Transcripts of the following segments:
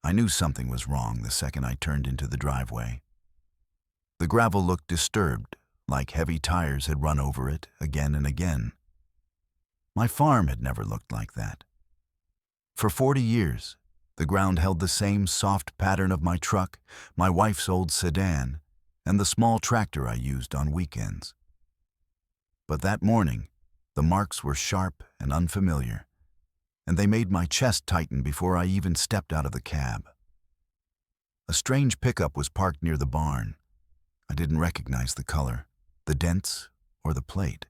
I knew something was wrong the second I turned into the driveway. The gravel looked disturbed, like heavy tires had run over it again and again. My farm had never looked like that. For 40 years, the ground held the same soft pattern of my truck, my wife's old sedan, and the small tractor I used on weekends. But that morning, the marks were sharp and unfamiliar, and they made my chest tighten before I even stepped out of the cab. A strange pickup was parked near the barn. I didn't recognize the color, the dents, or the plate.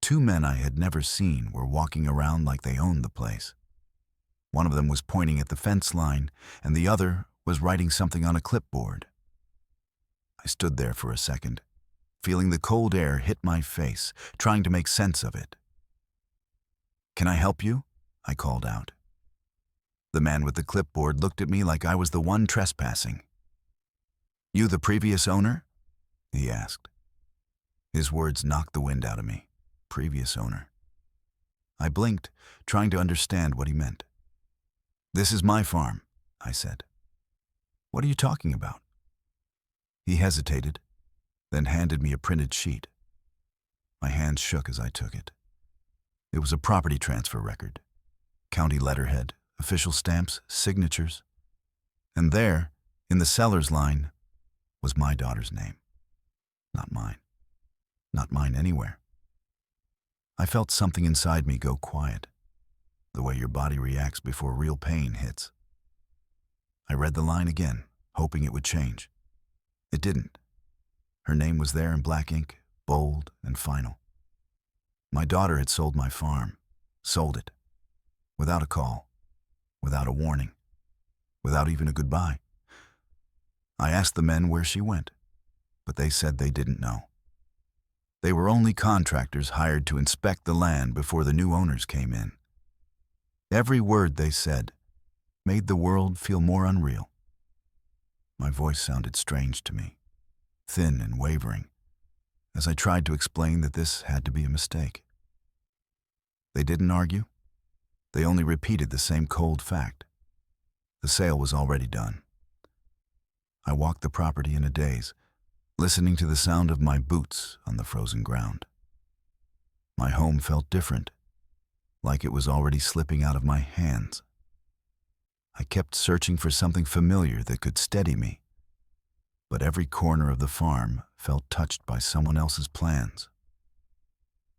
Two men I had never seen were walking around like they owned the place. One of them was pointing at the fence line, and the other was writing something on a clipboard. I stood there for a second, feeling the cold air hit my face, trying to make sense of it. "Can I help you?" I called out. The man with the clipboard looked at me like I was the one trespassing. "You the previous owner?" he asked. His words knocked the wind out of me. Previous owner. I blinked, trying to understand what he meant. "This is my farm," I said. "What are you talking about?" He hesitated, then handed me a printed sheet. My hands shook as I took it. It was a property transfer record. County letterhead, official stamps, signatures. And there, in the seller's line, was my daughter's name. Not mine. Not mine anywhere. I felt something inside me go quiet, the way your body reacts before real pain hits. I read the line again, hoping it would change. It didn't. Her name was there in black ink, bold and final. My daughter had sold my farm, sold it, without a call, without a warning, without even a goodbye. I asked the men where she went, but they said they didn't know. They were only contractors hired to inspect the land before the new owners came in. Every word they said made the world feel more unreal. My voice sounded strange to me, thin and wavering, as I tried to explain that this had to be a mistake. They didn't argue. They only repeated the same cold fact. The sale was already done. I walked the property in a daze, listening to the sound of my boots on the frozen ground. My home felt different, like it was already slipping out of my hands. I kept searching for something familiar that could steady me, but every corner of the farm felt touched by someone else's plans.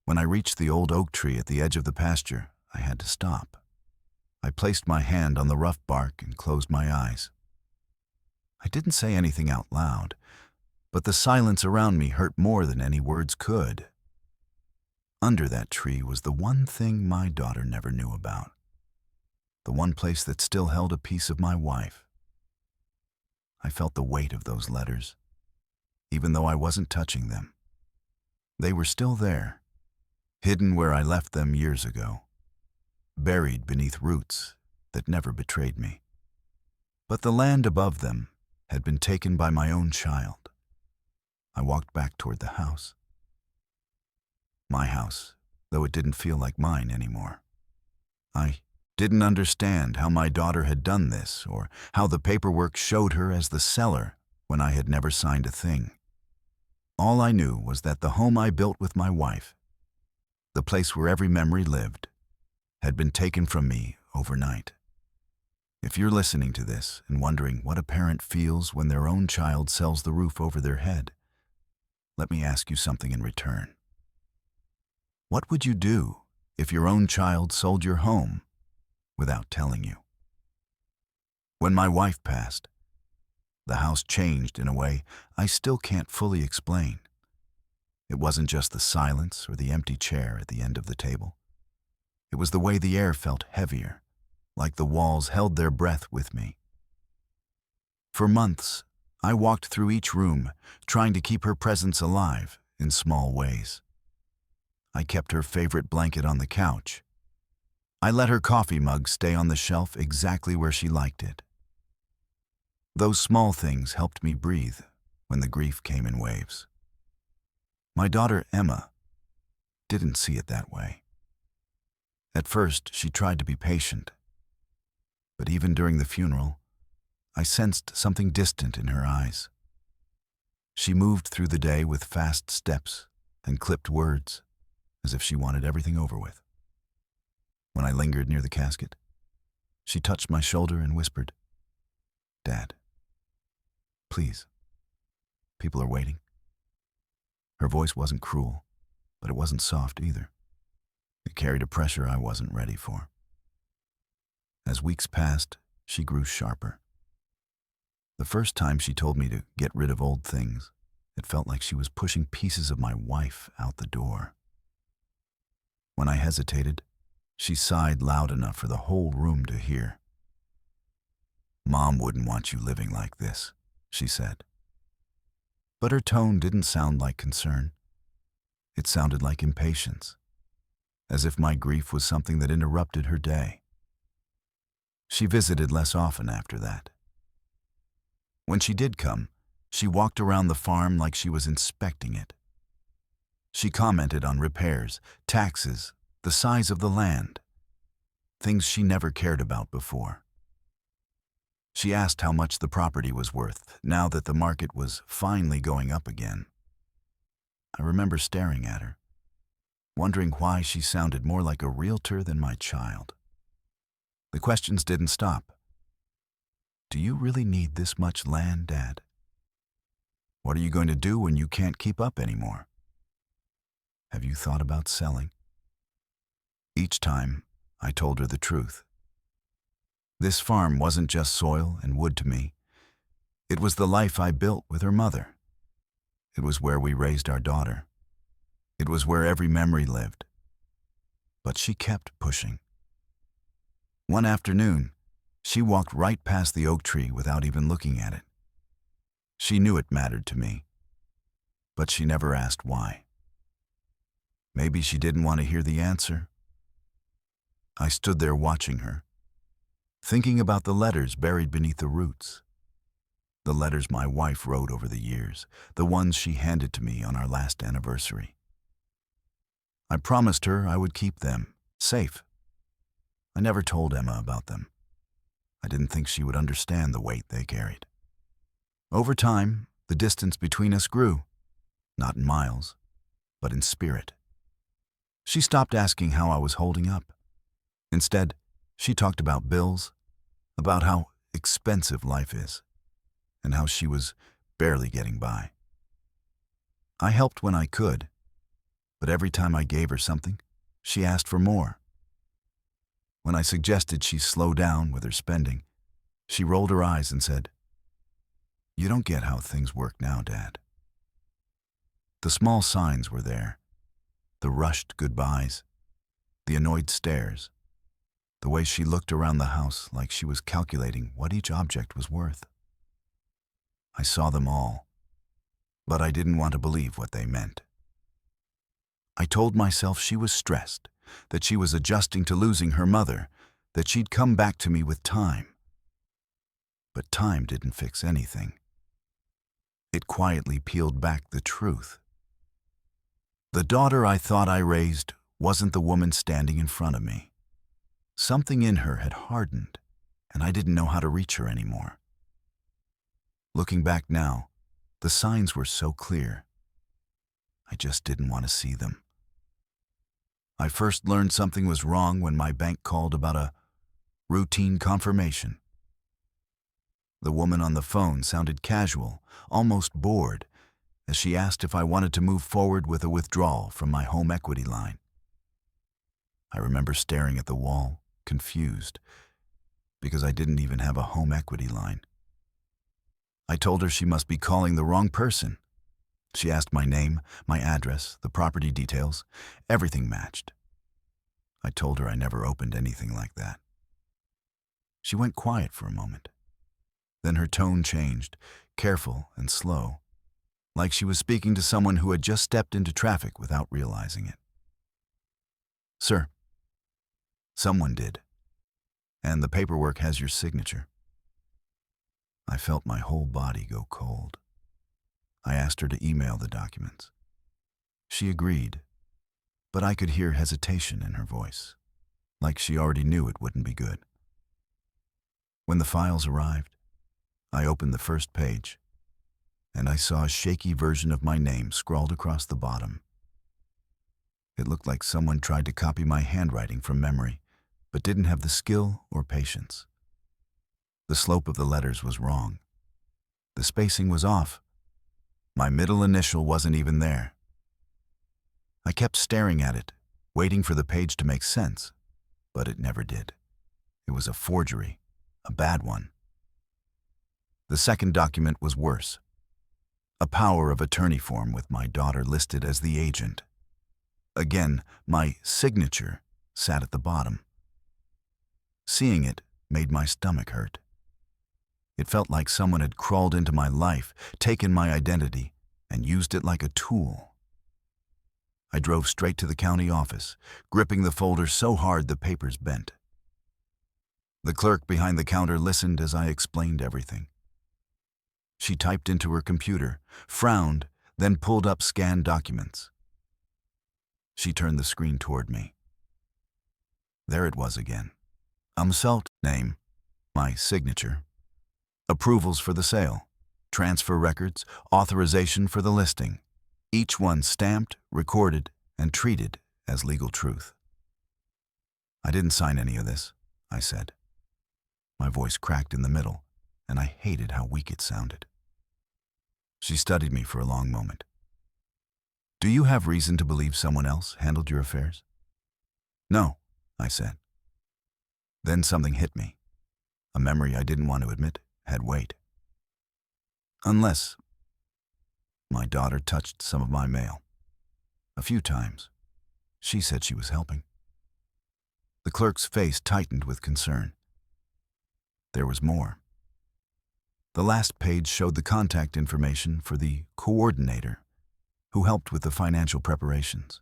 When I reached the old oak tree at the edge of the pasture, I had to stop. I placed my hand on the rough bark and closed my eyes. I didn't say anything out loud, but the silence around me hurt more than any words could. Under that tree was the one thing my daughter never knew about. The one place that still held a piece of my wife. I felt the weight of those letters, even though I wasn't touching them. They were still there, hidden where I left them years ago, buried beneath roots that never betrayed me. But the land above them had been taken by my own child. I walked back toward the house. My house, though it didn't feel like mine anymore. I didn't understand how my daughter had done this, or how the paperwork showed her as the seller when I had never signed a thing. All I knew was that the home I built with my wife, the place where every memory lived, had been taken from me overnight. If you're listening to this and wondering what a parent feels when their own child sells the roof over their head, let me ask you something in return. What would you do if your own child sold your home without telling you? When my wife passed, the house changed in a way I still can't fully explain. It wasn't just the silence or the empty chair at the end of the table. It was the way the air felt heavier, like the walls held their breath with me. For months, I walked through each room, trying to keep her presence alive in small ways. I kept her favorite blanket on the couch. I let her coffee mug stay on the shelf exactly where she liked it. Those small things helped me breathe when the grief came in waves. My daughter, Emma, didn't see it that way. At first, she tried to be patient, But even during the funeral, I sensed something distant in her eyes. She moved through the day with fast steps and clipped words, as if she wanted everything over with. When I lingered near the casket, she touched my shoulder and whispered, "Dad, please, people are waiting." Her voice wasn't cruel, but it wasn't soft either. It carried a pressure I wasn't ready for. As weeks passed, she grew sharper. The first time she told me to get rid of old things, it felt like she was pushing pieces of my wife out the door. When I hesitated, she sighed loud enough for the whole room to hear. "Mom wouldn't want you living like this," she said. But her tone didn't sound like concern. It sounded like impatience, as if my grief was something that interrupted her day. She visited less often after that. When she did come, she walked around the farm like she was inspecting it. She commented on repairs, taxes, the size of the land, things she never cared about before. She asked how much the property was worth now that the market was finally going up again. I remember staring at her, wondering why she sounded more like a realtor than my child. The questions didn't stop. "Do you really need this much land, Dad? What are you going to do when you can't keep up anymore? Have you thought about selling?" Each time, I told her the truth. This farm wasn't just soil and wood to me. It was the life I built with her mother. It was where we raised our daughter. It was where every memory lived. But she kept pushing. One afternoon, she walked right past the oak tree without even looking at it. She knew it mattered to me, but she never asked why. Maybe she didn't want to hear the answer. I stood there watching her, thinking about the letters buried beneath the roots. The letters my wife wrote over the years, the ones she handed to me on our last anniversary. I promised her I would keep them, safe. I never told Emma about them. I didn't think she would understand the weight they carried. Over time, the distance between us grew, not in miles, but in spirit. She stopped asking how I was holding up. Instead, she talked about bills, about how expensive life is, and how she was barely getting by. I helped when I could, but every time I gave her something, she asked for more. When I suggested she slow down with her spending, she rolled her eyes and said, "You don't get how things work now, Dad." The small signs were there, the rushed goodbyes, the annoyed stares, the way she looked around the house like she was calculating what each object was worth. I saw them all, but I didn't want to believe what they meant. I told myself she was stressed, that she was adjusting to losing her mother, that she'd come back to me with time. But time didn't fix anything. It quietly peeled back the truth. The daughter I thought I raised wasn't the woman standing in front of me. Something in her had hardened, and I didn't know how to reach her anymore. Looking back now, the signs were so clear. I just didn't want to see them. I first learned something was wrong when my bank called about a routine confirmation. The woman on the phone sounded casual, almost bored, as she asked if I wanted to move forward with a withdrawal from my home equity line. I remember staring at the wall, confused, because I didn't even have a home equity line. I told her she must be calling the wrong person. She asked my name, my address, the property details. Everything matched. I told her I never opened anything like that. She went quiet for a moment. Then her tone changed, careful and slow, like she was speaking to someone who had just stepped into traffic without realizing it. "Sir, someone did, and the paperwork has your signature." I felt my whole body go cold. I asked her to email the documents. She agreed, but I could hear hesitation in her voice, like she already knew it wouldn't be good. When the files arrived, I opened the first page, and I saw a shaky version of my name scrawled across the bottom. It looked like someone tried to copy my handwriting from memory, but didn't have the skill or patience. The slope of the letters was wrong. The spacing was off. My middle initial wasn't even there. I kept staring at it, waiting for the page to make sense, but it never did. It was a forgery, a bad one. The second document was worse. A power of attorney form with my daughter listed as the agent. Again, my signature sat at the bottom. Seeing it made my stomach hurt. It felt like someone had crawled into my life, taken my identity, and used it like a tool. I drove straight to the county office, gripping the folder so hard the papers bent. The clerk behind the counter listened as I explained everything. She typed into her computer, frowned, then pulled up scanned documents. She turned the screen toward me. There it was again. Umsalt name, my signature, approvals for the sale, transfer records, authorization for the listing, each one stamped, recorded, and treated as legal truth. I didn't sign any of this, I said. My voice cracked in the middle, and I hated how weak it sounded. She studied me for a long moment. Do you have reason to believe someone else handled your affairs? No, I said. Then something hit me. A memory I didn't want to admit had weight. Unless my daughter touched some of my mail. A few times. She said she was helping. The clerk's face tightened with concern. There was more. The last page showed the contact information for the coordinator who helped with the financial preparations.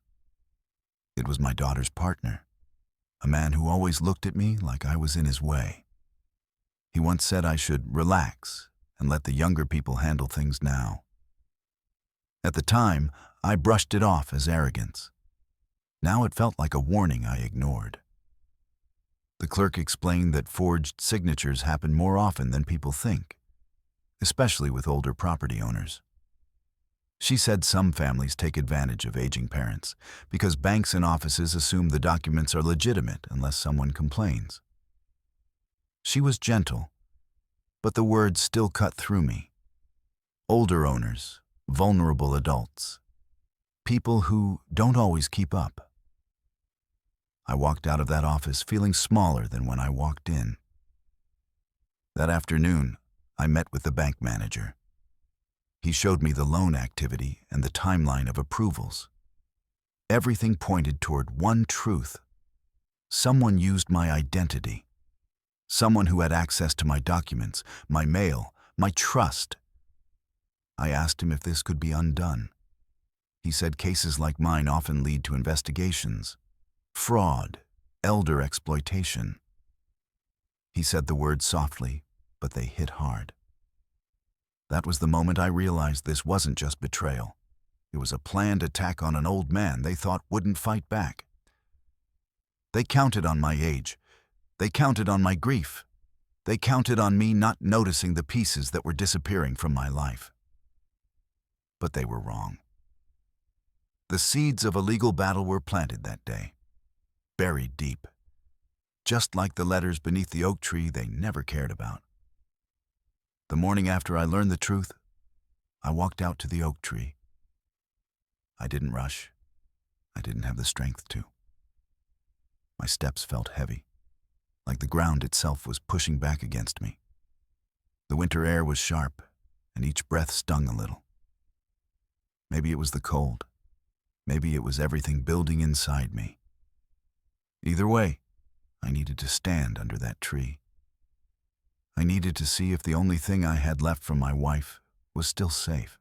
It was my daughter's partner, a man who always looked at me like I was in his way. He once said I should relax and let the younger people handle things now. At the time, I brushed it off as arrogance. Now it felt like a warning I ignored. The clerk explained that forged signatures happen more often than people think, especially with older property owners. She said some families take advantage of aging parents because banks and offices assume the documents are legitimate unless someone complains. She was gentle, but the words still cut through me. Older owners, vulnerable adults, people who don't always keep up. I walked out of that office feeling smaller than when I walked in. That afternoon, I met with the bank manager. He showed me the loan activity and the timeline of approvals. Everything pointed toward one truth. Someone used my identity. Someone who had access to my documents, my mail, my trust. I asked him if this could be undone. He said cases like mine often lead to investigations, fraud, elder exploitation. He said the words softly, but they hit hard. That was the moment I realized this wasn't just betrayal. It was a planned attack on an old man they thought wouldn't fight back. They counted on my age. They counted on my grief. They counted on me not noticing the pieces that were disappearing from my life. But they were wrong. The seeds of a legal battle were planted that day, buried deep, just like the letters beneath the oak tree they never cared about. The morning after I learned the truth, I walked out to the oak tree. I didn't rush. I didn't have the strength to. My steps felt heavy, like the ground itself was pushing back against me. The winter air was sharp, and each breath stung a little. Maybe it was the cold. Maybe it was everything building inside me. Either way, I needed to stand under that tree. I needed to see if the only thing I had left from my wife was still safe.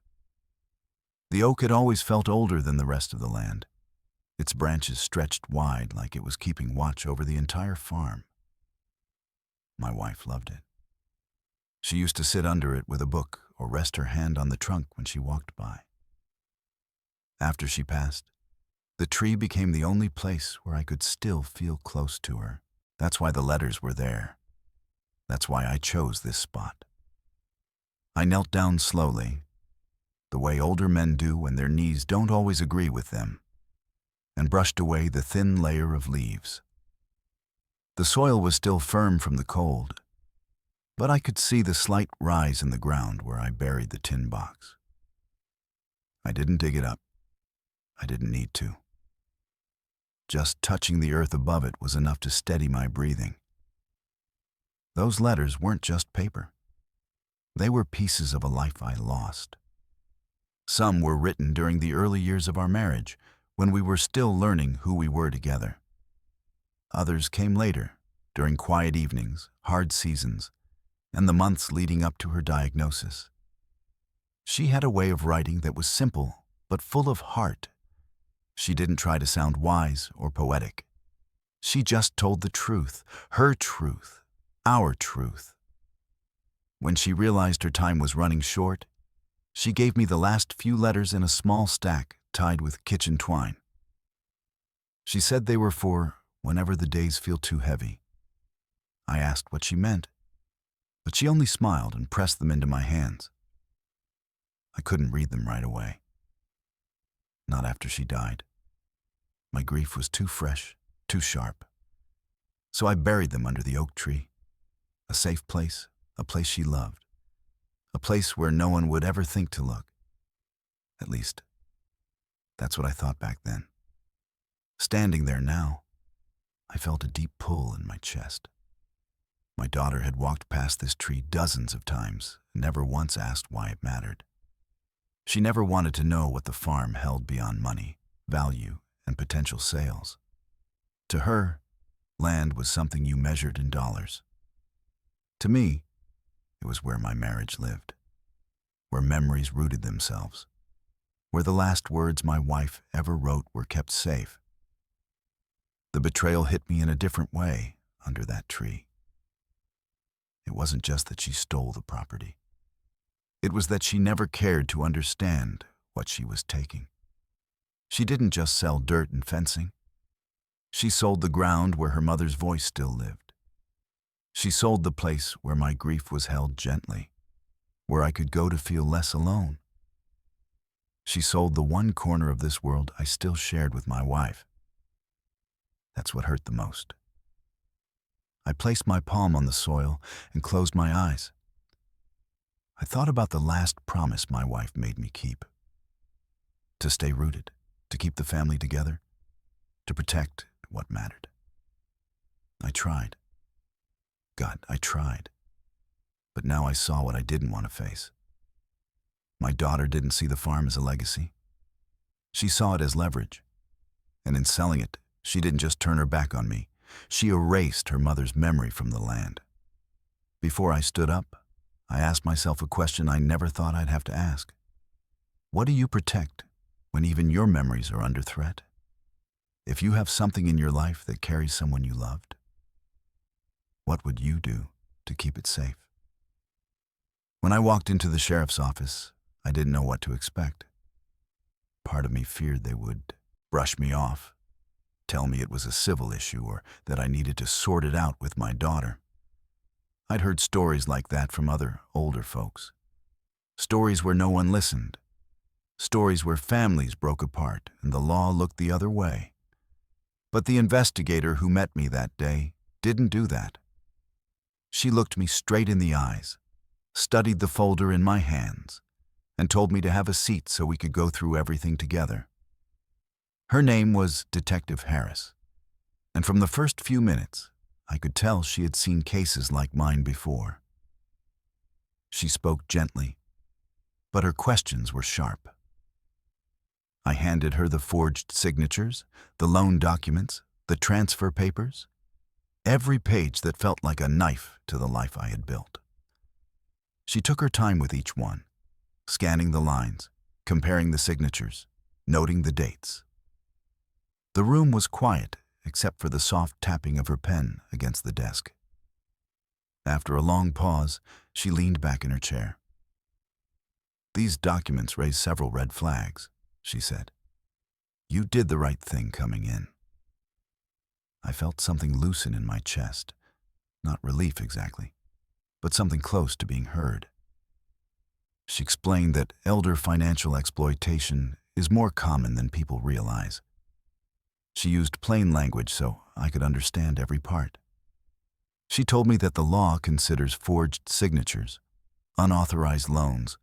The oak had always felt older than the rest of the land. Its branches stretched wide like it was keeping watch over the entire farm. My wife loved it. She used to sit under it with a book or rest her hand on the trunk when she walked by. After she passed, the tree became the only place where I could still feel close to her. That's why the letters were there. That's why I chose this spot. I knelt down slowly, the way older men do when their knees don't always agree with them, and brushed away the thin layer of leaves. The soil was still firm from the cold, but I could see the slight rise in the ground where I buried the tin box. I didn't dig it up. I didn't need to. Just touching the earth above it was enough to steady my breathing. Those letters weren't just paper. They were pieces of a life I lost. Some were written during the early years of our marriage, when we were still learning who we were together. Others came later, during quiet evenings, hard seasons, and the months leading up to her diagnosis. She had a way of writing that was simple, but full of heart. She didn't try to sound wise or poetic. She just told the truth, her truth, our truth. When she realized her time was running short, she gave me the last few letters in a small stack tied with kitchen twine. She said they were for whenever the days feel too heavy. I asked what she meant, but she only smiled and pressed them into my hands. I couldn't read them right away. Not after she died. My grief was too fresh, too sharp. So I buried them under the oak tree, a safe place, a place she loved, a place where no one would ever think to look. At least, that's what I thought back then. Standing there now, I felt a deep pull in my chest. My daughter had walked past this tree dozens of times and never once asked why it mattered. She never wanted to know what the farm held beyond money, value, and potential sales. To her, land was something you measured in dollars. To me, it was where my marriage lived, where memories rooted themselves, where the last words my wife ever wrote were kept safe. The betrayal hit me in a different way under that tree. It wasn't just that she stole the property. It was that she never cared to understand what she was taking. She didn't just sell dirt and fencing. She sold the ground where her mother's voice still lived. She sold the place where my grief was held gently, where I could go to feel less alone. She sold the one corner of this world I still shared with my wife. That's what hurt the most. I placed my palm on the soil and closed my eyes. I thought about the last promise my wife made me keep. To stay rooted, to keep the family together, to protect what mattered. I tried. God, I tried. But now I saw what I didn't want to face. My daughter didn't see the farm as a legacy. She saw it as leverage. And in selling it, she didn't just turn her back on me. She erased her mother's memory from the land. Before I stood up, I asked myself a question I never thought I'd have to ask. What do you protect when even your memories are under threat? If you have something in your life that carries someone you loved, what would you do to keep it safe? When I walked into the sheriff's office, I didn't know what to expect. Part of me feared they would brush me off, tell me it was a civil issue or that I needed to sort it out with my daughter. I'd heard stories like that from other, older folks. Stories where no one listened. Stories where families broke apart and the law looked the other way. But the investigator who met me that day didn't do that. She looked me straight in the eyes, studied the folder in my hands, and told me to have a seat so we could go through everything together. Her name was Detective Harris, and from the first few minutes, I could tell she had seen cases like mine before. She spoke gently, but her questions were sharp. I handed her the forged signatures, the loan documents, the transfer papers, every page that felt like a knife to the life I had built. She took her time with each one, scanning the lines, comparing the signatures, noting the dates. The room was quiet except for the soft tapping of her pen against the desk. After a long pause, she leaned back in her chair. "These documents raise several red flags," she said. "You did the right thing coming in." I felt something loosen in my chest, not relief exactly, but something close to being heard. She explained that elder financial exploitation is more common than people realize. She used plain language so I could understand every part. She told me that the law considers forged signatures, unauthorized loans,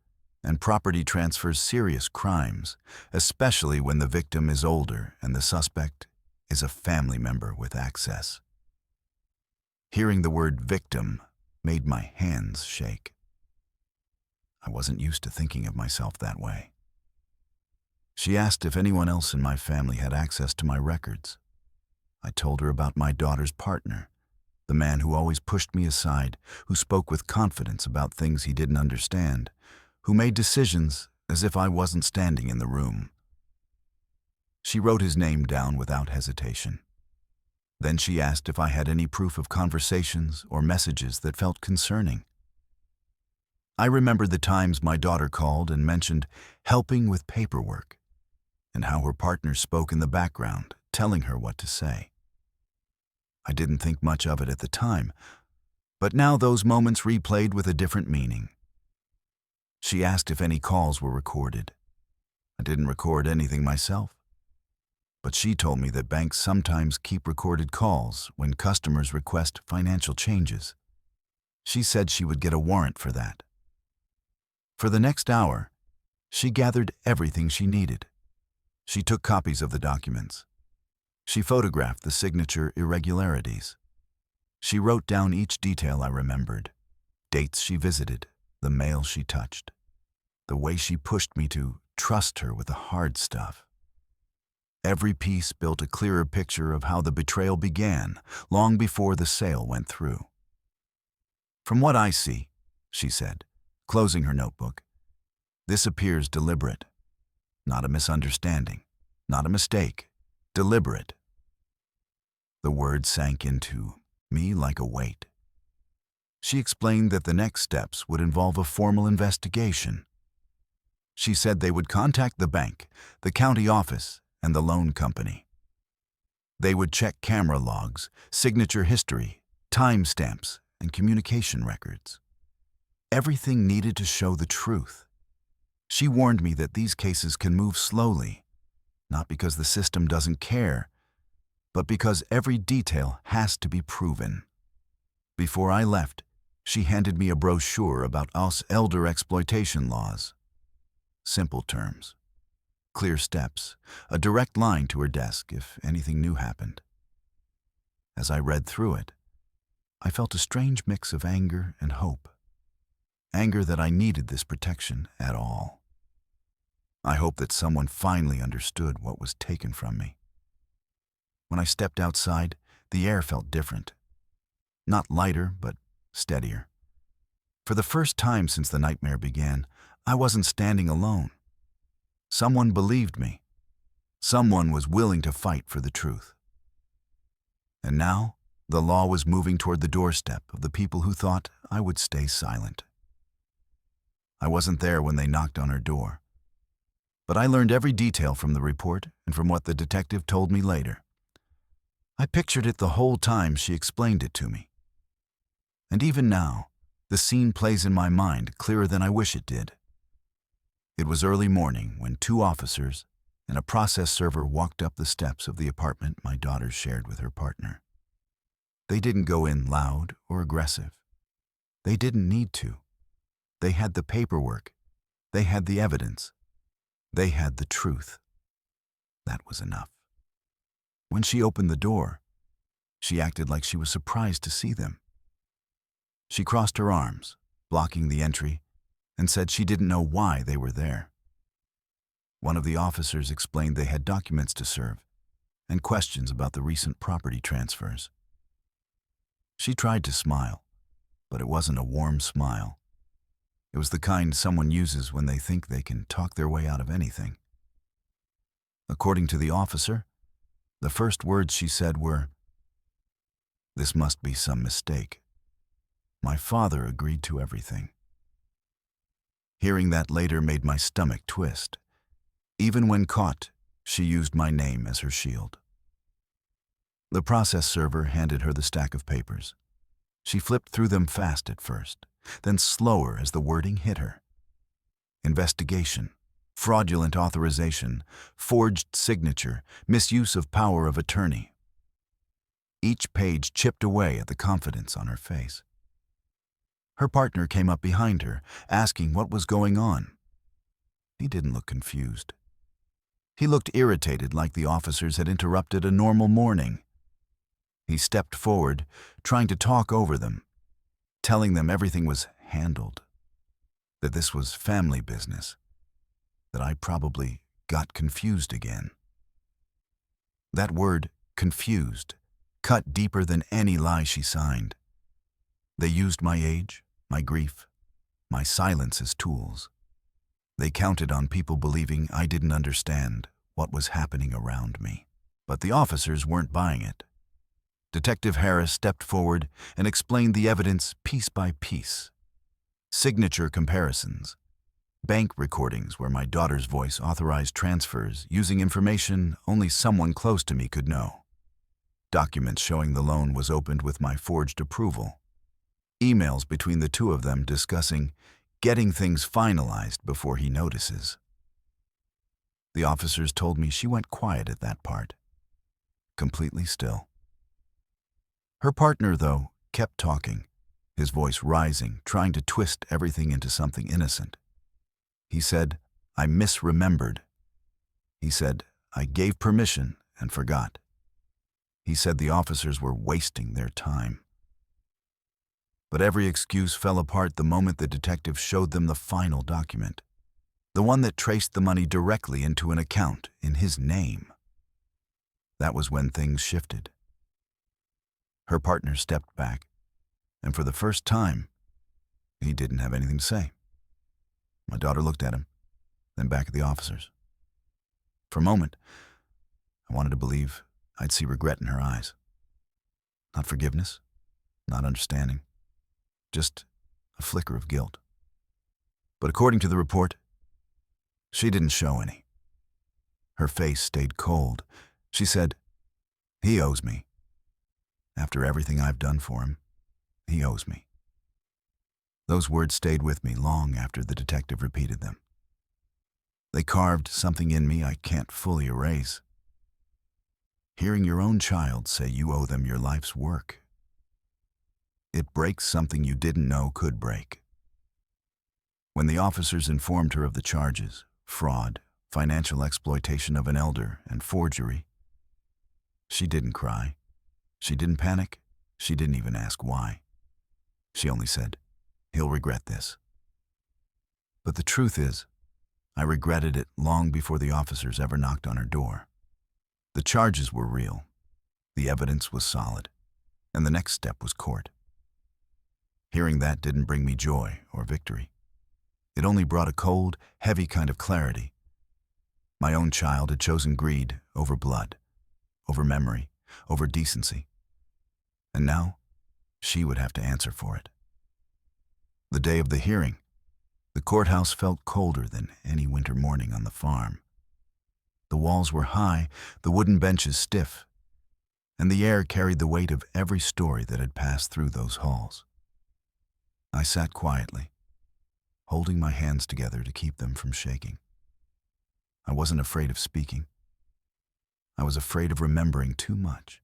and property transfers serious crimes, especially when the victim is older and the suspect is a family member with access. Hearing the word victim made my hands shake. I wasn't used to thinking of myself that way. She asked if anyone else in my family had access to my records. I told her about my daughter's partner, the man who always pushed me aside, who spoke with confidence about things he didn't understand, who made decisions as if I wasn't standing in the room. She wrote his name down without hesitation. Then she asked if I had any proof of conversations or messages that felt concerning. I remembered the times my daughter called and mentioned helping with paperwork, and how her partner spoke in the background, telling her what to say. I didn't think much of it at the time, but now those moments replayed with a different meaning. She asked if any calls were recorded. I didn't record anything myself, but she told me that banks sometimes keep recorded calls when customers request financial changes. She said she would get a warrant for that. For the next hour, she gathered everything she needed. She took copies of the documents. She photographed the signature irregularities. She wrote down each detail I remembered, dates she visited, the mail she touched, the way she pushed me to trust her with the hard stuff. Every piece built a clearer picture of how the betrayal began, long before the sale went through. From what I see, she said, closing her notebook, this appears deliberate. Not a misunderstanding, not a mistake, deliberate. The word sank into me like a weight. She explained that the next steps would involve a formal investigation. She said they would contact the bank, the county office, and the loan company. They would check camera logs, signature history, timestamps, and communication records. Everything needed to show the truth. She warned me that these cases can move slowly, not because the system doesn't care, but because every detail has to be proven. Before I left, she handed me a brochure about us elder exploitation laws. Simple terms, clear steps, a direct line to her desk if anything new happened. As I read through it, I felt a strange mix of anger and hope. Anger that I needed this protection at all. I hoped that someone finally understood what was taken from me. When I stepped outside, the air felt different. Not lighter, but steadier. For the first time since the nightmare began, I wasn't standing alone. Someone believed me. Someone was willing to fight for the truth. And now, the law was moving toward the doorstep of the people who thought I would stay silent. I wasn't there when they knocked on her door, but I learned every detail from the report and from what the detective told me later. I pictured it the whole time she explained it to me. And even now, the scene plays in my mind clearer than I wish it did. It was early morning when 2 officers and a process server walked up the steps of the apartment my daughter shared with her partner. They didn't go in loud or aggressive. They didn't need to. They had the paperwork. They had the evidence. They had the truth. That was enough. When she opened the door, she acted like she was surprised to see them. She crossed her arms, blocking the entry, and said she didn't know why they were there. One of the officers explained they had documents to serve and questions about the recent property transfers. She tried to smile, but it wasn't a warm smile. It was the kind someone uses when they think they can talk their way out of anything. According to the officer, the first words she said were, "This must be some mistake. My father agreed to everything." Hearing that later made my stomach twist. Even when caught, she used my name as her shield. The process server handed her the stack of papers. She flipped through them fast at first, then slower as the wording hit her. Investigation, fraudulent authorization, forged signature, misuse of power of attorney. Each page chipped away at the confidence on her face. Her partner came up behind her, asking what was going on. He didn't look confused. He looked irritated, like the officers had interrupted a normal morning. He stepped forward, trying to talk over them, telling them everything was handled, that this was family business, that I probably got confused again. That word, confused, cut deeper than any lie she signed. They used my age, my grief, my silence as tools. They counted on people believing I didn't understand what was happening around me. But the officers weren't buying it. Detective Harris stepped forward and explained the evidence piece by piece. Signature comparisons, bank recordings where my daughter's voice authorized transfers using information only someone close to me could know. Documents showing the loan was opened with my forged approval. Emails between the two of them discussing getting things finalized before he notices. The officers told me she went quiet at that part, completely still. Her partner, though, kept talking, his voice rising, trying to twist everything into something innocent. He said, I misremembered. He said, I gave permission and forgot. He said the officers were wasting their time. But every excuse fell apart the moment the detective showed them the final document, the one that traced the money directly into an account in his name. That was when things shifted. Her partner stepped back, and for the first time, he didn't have anything to say. My daughter looked at him, then back at the officers. For a moment, I wanted to believe I'd see regret in her eyes. Not forgiveness, not understanding, just a flicker of guilt. But according to the report, she didn't show any. Her face stayed cold. She said, he owes me. After everything I've done for him, he owes me. Those words stayed with me long after the detective repeated them. They carved something in me I can't fully erase. Hearing your own child say you owe them your life's work, it breaks something you didn't know could break. When the officers informed her of the charges, fraud, financial exploitation of an elder, and forgery, she didn't cry. She didn't panic. She didn't even ask why. She only said, he'll regret this. But the truth is, I regretted it long before the officers ever knocked on her door. The charges were real. The evidence was solid. And the next step was court. Hearing that didn't bring me joy or victory. It only brought a cold, heavy kind of clarity. My own child had chosen greed over blood, over memory, over decency. And now, she would have to answer for it. The day of the hearing, the courthouse felt colder than any winter morning on the farm. The walls were high, the wooden benches stiff, and the air carried the weight of every story that had passed through those halls. I sat quietly, holding my hands together to keep them from shaking. I wasn't afraid of speaking. I was afraid of remembering too much.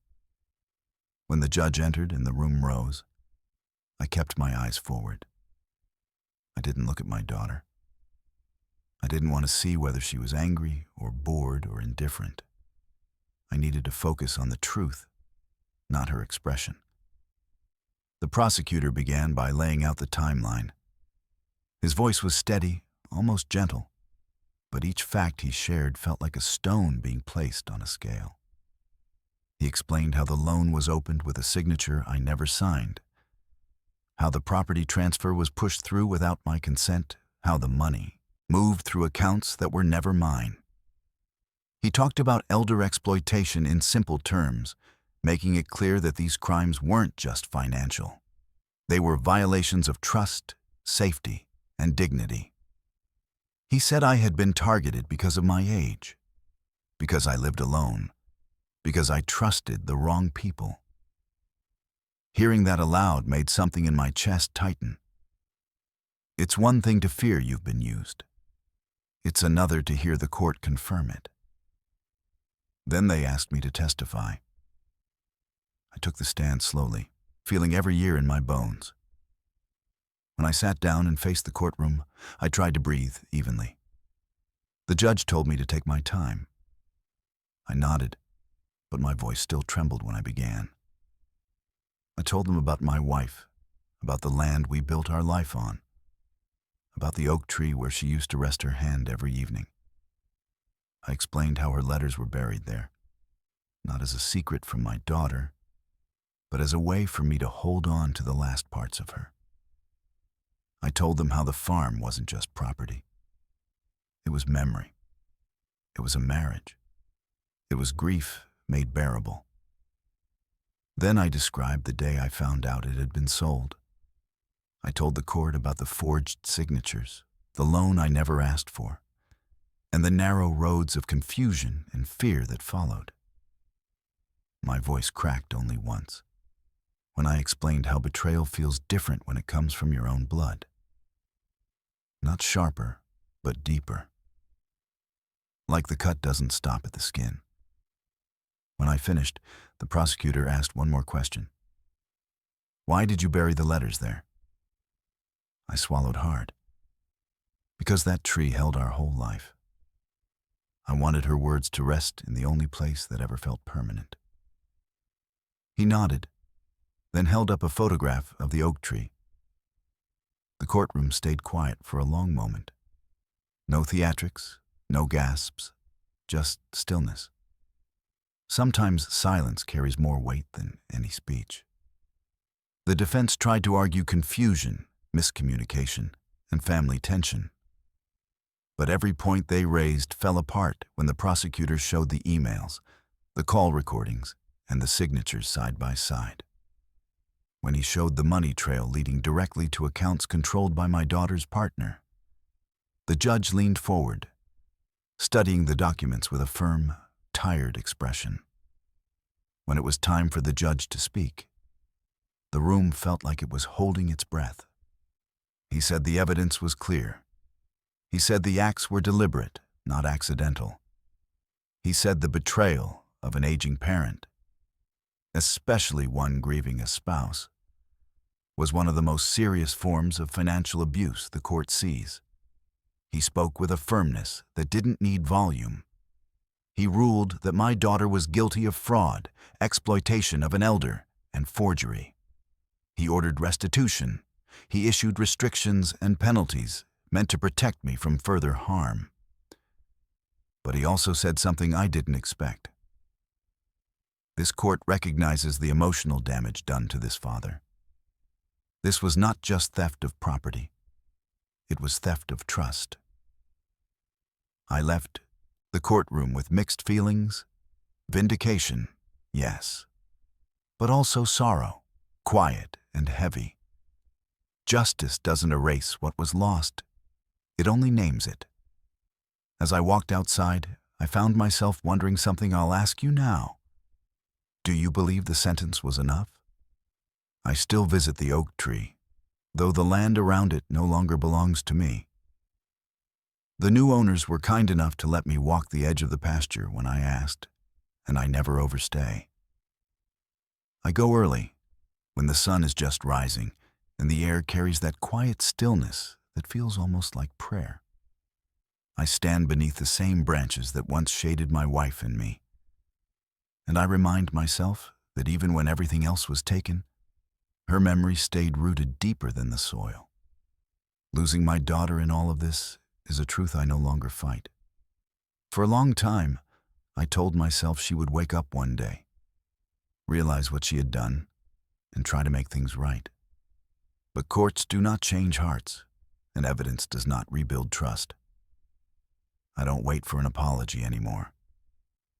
When the judge entered and the room rose, I kept my eyes forward. I didn't look at my daughter. I didn't want to see whether she was angry or bored or indifferent. I needed to focus on the truth, not her expression. The prosecutor began by laying out the timeline. His voice was steady, almost gentle, but each fact he shared felt like a stone being placed on a scale. He explained how the loan was opened with a signature I never signed, how the property transfer was pushed through without my consent, how the money moved through accounts that were never mine. He talked about elder exploitation in simple terms, making it clear that these crimes weren't just financial. They were violations of trust, safety, and dignity. He said I had been targeted because of my age, because I lived alone, because I trusted the wrong people. Hearing that aloud made something in my chest tighten. It's one thing to fear you've been used. It's another to hear the court confirm it. Then they asked me to testify. I took the stand slowly, feeling every year in my bones. When I sat down and faced the courtroom, I tried to breathe evenly. The judge told me to take my time. I nodded, but my voice still trembled when I began. I told them about my wife, about the land we built our life on, about the oak tree where she used to rest her hand every evening. I explained how her letters were buried there, not as a secret from my daughter, but as a way for me to hold on to the last parts of her. I told them how the farm wasn't just property. It was memory. It was a marriage. It was grief made bearable. Then I described the day I found out it had been sold. I told the court about the forged signatures, the loan I never asked for, and the narrow roads of confusion and fear that followed. My voice cracked only once, when I explained how betrayal feels different when it comes from your own blood. Not sharper, but deeper. Like the cut doesn't stop at the skin. When I finished, the prosecutor asked one more question. Why did you bury the letters there? I swallowed hard. Because that tree held our whole life. I wanted her words to rest in the only place that ever felt permanent. He nodded, then held up a photograph of the oak tree. The courtroom stayed quiet for a long moment. No theatrics, no gasps, just stillness. Sometimes silence carries more weight than any speech. The defense tried to argue confusion, miscommunication, and family tension. But every point they raised fell apart when the prosecutor showed the emails, the call recordings, and the signatures side by side. When he showed the money trail leading directly to accounts controlled by my daughter's partner, the judge leaned forward, studying the documents with a firm, tired expression. When it was time for the judge to speak, the room felt like it was holding its breath. He said the evidence was clear. He said the acts were deliberate, not accidental. He said the betrayal of an aging parent, especially one grieving a spouse, was one of the most serious forms of financial abuse the court sees. He spoke with a firmness that didn't need volume. He ruled that my daughter was guilty of fraud, exploitation of an elder, and forgery. He ordered restitution. He issued restrictions and penalties meant to protect me from further harm. But he also said something I didn't expect. This court recognizes the emotional damage done to this father. This was not just theft of property. It was theft of trust. I left the courtroom with mixed feelings, vindication, yes, but also sorrow, quiet and heavy. Justice doesn't erase what was lost. It only names it. As I walked outside, I found myself wondering something I'll ask you now. Do you believe the sentence was enough? I still visit the oak tree, though the land around it no longer belongs to me. The new owners were kind enough to let me walk the edge of the pasture when I asked, and I never overstay. I go early, when the sun is just rising, and the air carries that quiet stillness that feels almost like prayer. I stand beneath the same branches that once shaded my wife and me, and I remind myself that even when everything else was taken, her memory stayed rooted deeper than the soil. Losing my daughter in all of this is a truth I no longer fight. For a long time, I told myself she would wake up one day, realize what she had done, and try to make things right. But courts do not change hearts, and evidence does not rebuild trust. I don't wait for an apology anymore.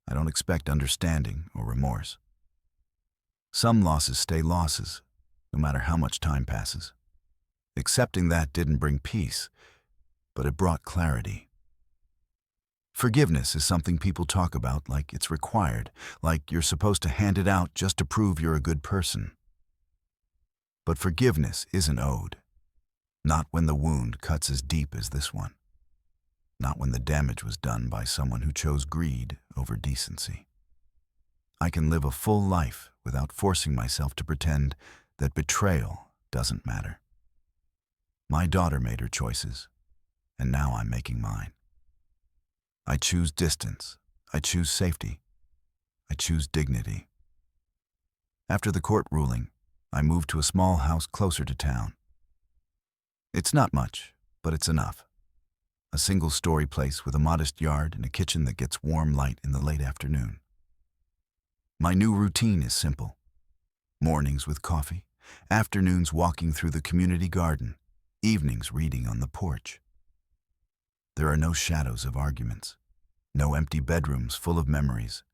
I don't expect understanding or remorse. Some losses stay losses, no matter how much time passes. Accepting that didn't bring peace, but it brought clarity. Forgiveness is something people talk about like it's required, like you're supposed to hand it out just to prove you're a good person. But forgiveness isn't owed. Not when the wound cuts as deep as this one. Not when the damage was done by someone who chose greed over decency. I can live a full life without forcing myself to pretend that betrayal doesn't matter. My daughter made her choices, and now I'm making mine. I choose distance. I choose safety. I choose dignity. After the court ruling, I moved to a small house closer to town. It's not much, but it's enough. A single-story place with a modest yard and a kitchen that gets warm light in the late afternoon. My new routine is simple. Mornings with coffee, afternoons walking through the community garden, evenings reading on the porch. There are no shadows of arguments, no empty bedrooms full of memories,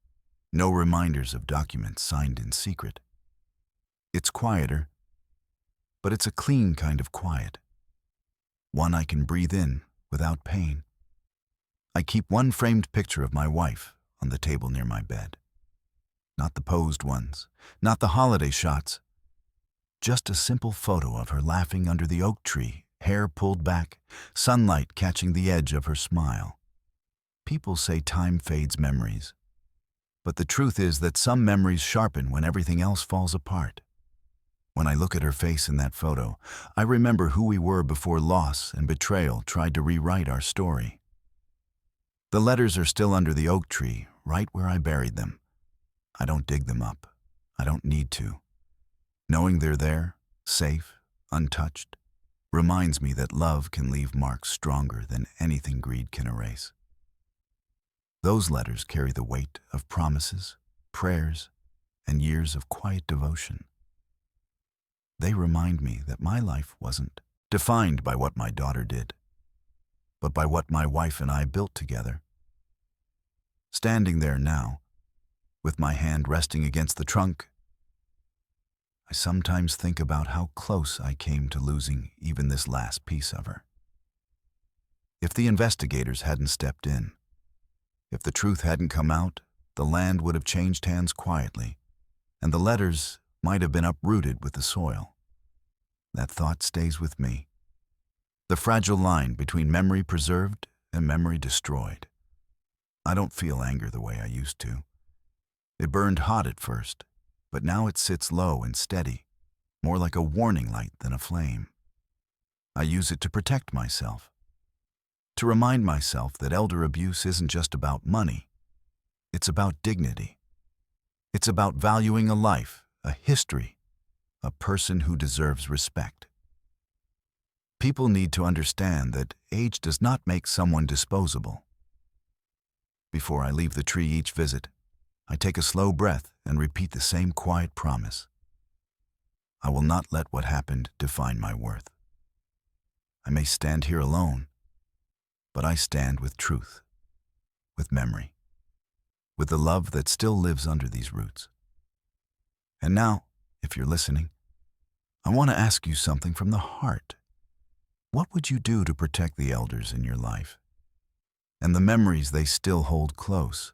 no reminders of documents signed in secret. It's quieter, but it's a clean kind of quiet. One I can breathe in without pain. I keep one framed picture of my wife on the table near my bed. Not the posed ones, not the holiday shots. Just a simple photo of her laughing under the oak tree, hair pulled back, sunlight catching the edge of her smile. People say time fades memories. But the truth is that some memories sharpen when everything else falls apart. When I look at her face in that photo, I remember who we were before loss and betrayal tried to rewrite our story. The letters are still under the oak tree, right where I buried them. I don't dig them up. I don't need to. Knowing they're there, safe, untouched, reminds me that love can leave marks stronger than anything greed can erase. Those letters carry the weight of promises, prayers, and years of quiet devotion. They remind me that my life wasn't defined by what my daughter did, but by what my wife and I built together. Standing there now, with my hand resting against the trunk, I sometimes think about how close I came to losing even this last piece of her. If the investigators hadn't stepped in, if the truth hadn't come out, the land would have changed hands quietly, and the letters might have been uprooted with the soil. That thought stays with me. The fragile line between memory preserved and memory destroyed. I don't feel anger the way I used to. It burned hot at first, but now it sits low and steady, more like a warning light than a flame. I use it to protect myself, to remind myself that elder abuse isn't just about money. It's about dignity. It's about valuing a life, a history, a person who deserves respect. People need to understand that age does not make someone disposable. Before I leave the tree each visit, I take a slow breath and repeat the same quiet promise. I will not let what happened define my worth. I may stand here alone, but I stand with truth, with memory, with the love that still lives under these roots. And now, if you're listening, I want to ask you something from the heart. What would you do to protect the elders in your life and the memories they still hold close?